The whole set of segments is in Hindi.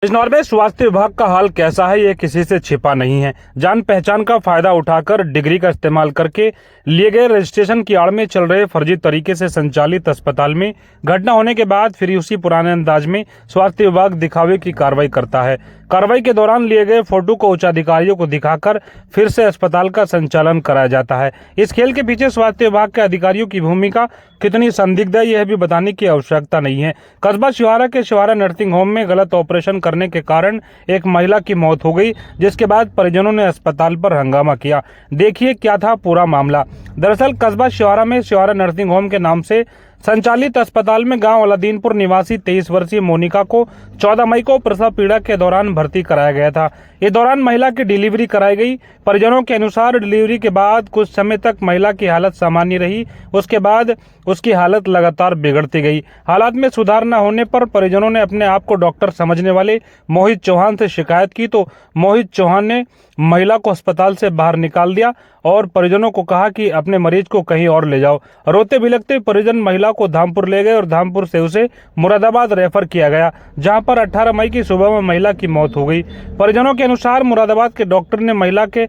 बिजनौर में स्वास्थ्य विभाग का हाल कैसा है ये किसी से छिपा नहीं है। जान पहचान का फायदा उठाकर डिग्री का इस्तेमाल करके लिए गए रजिस्ट्रेशन की आड़ में चल रहे फर्जी तरीके से संचालित अस्पताल में घटना होने के बाद फिर उसी पुराने अंदाज में स्वास्थ्य विभाग दिखावे की कार्रवाई करता है। कार्रवाई के दौरान लिए गए फोटो को उच्च अधिकारियों को दिखाकर फिर से अस्पताल का संचालन कराया जाता है। इस खेल के पीछे स्वास्थ्य विभाग के अधिकारियों की भूमिका कितनी संदिग्ध है यह भी बताने की आवश्यकता नहीं है। कस्बा शिवारा के शिवारा नर्सिंग होम में गलत ऑपरेशन करने के कारण एक महिला की मौत हो गई, जिसके बाद परिजनों ने अस्पताल पर हंगामा किया। देखिए क्या था पूरा मामला। दरअसल कस्बा शिवारा में शिवारा नर्सिंग होम के नाम से संचालित अस्पताल में गांव अलादीनपुर निवासी 23 वर्षीय मोनिका को 14 मई को प्रसव पीड़ा के दौरान भर्ती कराया गया था। इस दौरान महिला की डिलीवरी कराई गई। परिजनों के अनुसार डिलीवरी के बाद कुछ समय तक महिला की हालत सामान्य रही। उसके बाद उसकी हालत लगातार बिगड़ती गई। हालात में सुधार न होने पर परिजनों ने अपने आप को डॉक्टर समझने वाले मोहित चौहान से शिकायत की तो मोहित चौहान ने महिला को अस्पताल से बाहर निकाल दिया और परिजनों को कहा कि अपने मरीज को कहीं और ले जाओ। रोते बिलखते परिजन महिला को धामपुर ले गए और धामपुर से उसे मुरादाबाद रेफर किया गया, जहां पर 18 मई की सुबह में महिला की मौत हो गई। परिजनों के अनुसार मुरादाबाद के डॉक्टर ने महिला के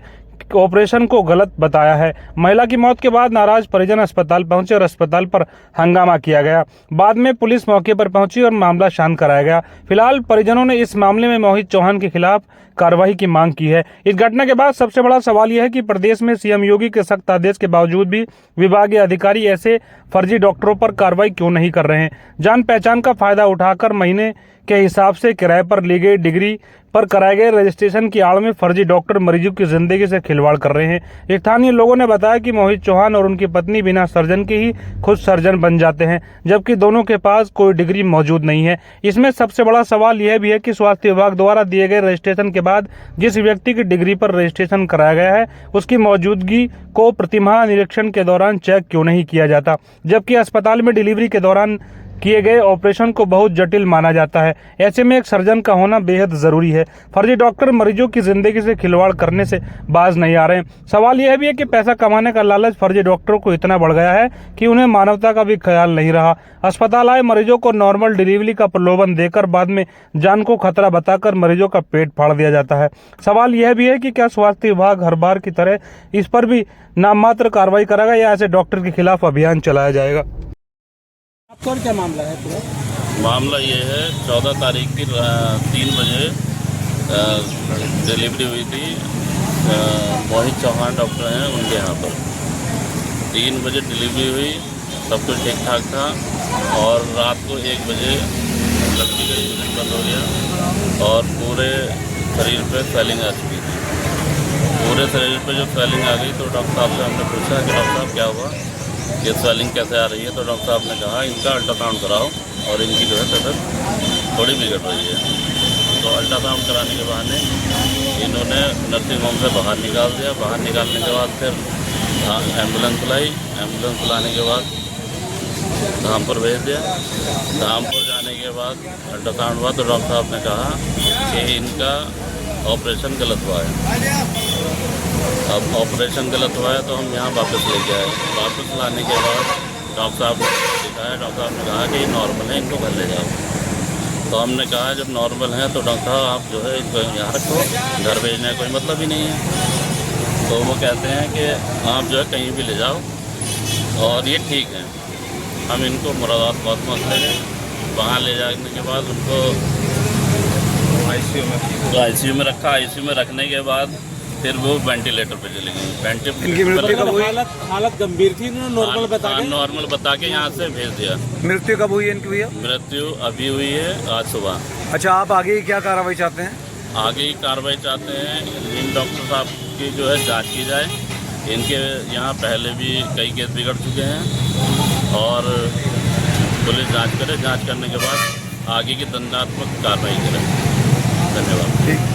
ऑपरेशन को गलत बताया है। महिला की मौत के बाद नाराज परिजन अस्पताल पहुंचे और अस्पताल पर हंगामा किया गया। बाद में पुलिस मौके पर पहुंची और मामला शांत कराया गया। फिलहाल परिजनों ने इस मामले में मोहित चौहान के खिलाफ कार्रवाई की मांग की है। इस घटना के बाद सबसे बड़ा सवाल यह है कि प्रदेश में सीएम योगी के सख्त आदेश के बावजूद भी विभागीय अधिकारी ऐसे फर्जी डॉक्टरों पर कार्रवाई क्यों नहीं कर रहे हैं। जान पहचान का फायदा उठाकर महीने के हिसाब से किराए पर ली गई डिग्री पर कराए गए रजिस्ट्रेशन की आड़ में फर्जी डॉक्टर मरीजों की जिंदगी से खिलवाड़ कर रहे हैं। स्थानीय लोगों ने बताया कि मोहित चौहान और उनकी पत्नी बिना सर्जन के ही खुद सर्जन बन जाते हैं, जबकि दोनों के पास कोई डिग्री मौजूद नहीं है। इसमें सबसे बड़ा सवाल यह भी है कि स्वास्थ्य विभाग द्वारा दिए गए रजिस्ट्रेशन के बाद जिस व्यक्ति की डिग्री पर रजिस्ट्रेशन कराया गया है उसकी मौजूदगी को प्रतिमाह निरीक्षण के दौरान चेक क्यों नहीं किया जाता, जबकि अस्पताल में डिलीवरी के दौरान किए गए ऑपरेशन को बहुत जटिल माना जाता है। ऐसे में एक सर्जन का होना बेहद जरूरी है। फर्जी डॉक्टर मरीजों की जिंदगी से खिलवाड़ करने से बाज नहीं आ रहे हैं। सवाल यह भी है कि पैसा कमाने का लालच फर्जी डॉक्टरों को इतना बढ़ गया है कि उन्हें मानवता का भी ख्याल नहीं रहा। अस्पताल आए मरीजों को नॉर्मल डिलीवरी का प्रलोभन देकर बाद में जान को खतरा बताकर मरीजों का पेट फाड़ दिया जाता है। सवाल यह भी है कि क्या स्वास्थ्य विभाग हर बार की तरह इस पर भी नाम मात्र कार्रवाई करेगा या ऐसे डॉक्टर के खिलाफ अभियान चलाया जाएगा। आपका क्या मामला है पूरा? मामला ये है 14 तारीख की 3 बजे डिलीवरी हुई थी। मोहित चौहान डॉक्टर हैं उनके यहाँ पर 3 बजे डिलीवरी हुई, सब कुछ ठीक ठाक था और रात को 1 बजे लड़की का यूरिन बंद हो गया और पूरे शरीर पे स्वेलिंग आ चुकी थी। पूरे शरीर पे जो स्वेलिंग आ गई तो डॉक्टर साहब से हमने पूछा कि डॉक्टर साहब क्या हुआ, ये स्वेलिंग कैसे आ रही है, तो डॉक्टर साहब ने कहा इनका अल्ट्रासाउंड कराओ और इनकी जो है तबीयत थोड़ी बिगड़ रही है। तो अल्ट्रासाउंड कराने के बहाने इन्होंने नर्सिंग होम से बाहर निकाल दिया। बाहर निकालने के बाद फिर एम्बुलेंस बुलाई। एम्बुलेंस बुलाने के बाद धामपुर भेज दिया। धामपुर जाने के बाद अल्ट्रासाउंड हुआ तो डॉक्टर साहब ने कहा कि इनका ऑपरेशन गलत हुआ है। अब ऑपरेशन गलत हुआ है तो हम यहाँ वापस लेके आए। वापस लाने के बाद डॉक्टर साहब ने दिखाया। डॉक्टर साहब ने कहा कि ये नॉर्मल है, इनको घर ले जाओ। तो हमने कहा जब नॉर्मल है तो डॉक्टर साहब आप जो है इनको यहाँ रखो, घर भेजने का कोई मतलब ही नहीं है। तो वो कहते हैं कि आप जो है कहीं भी ले जाओ और ये ठीक है। हम इनको मुरादाबाद ले गए। वहाँ ले जाने के बाद उनको आईसीयू में रखा। आईसीयू में रखने के बाद फिर वो वेंटिलेटर पे चले गए। हालत गंभीर थी, नॉर्मल बता के यहाँ से भेज दिया। मृत्यु कब हुई है इनकी भैया? मृत्यु अभी हुई है आज सुबह। अच्छा, आप आगे क्या कार्रवाई चाहते हैं? आगे की कार्रवाई चाहते हैं इन डॉक्टर साहब की जो है जांच की जाए। इनके यहाँ पहले भी कई केस बिगड़ चुके हैं और पुलिस जांच करे। जांच करने के बाद आगे की दंडात्मक कार्रवाई करे। धन्यवाद।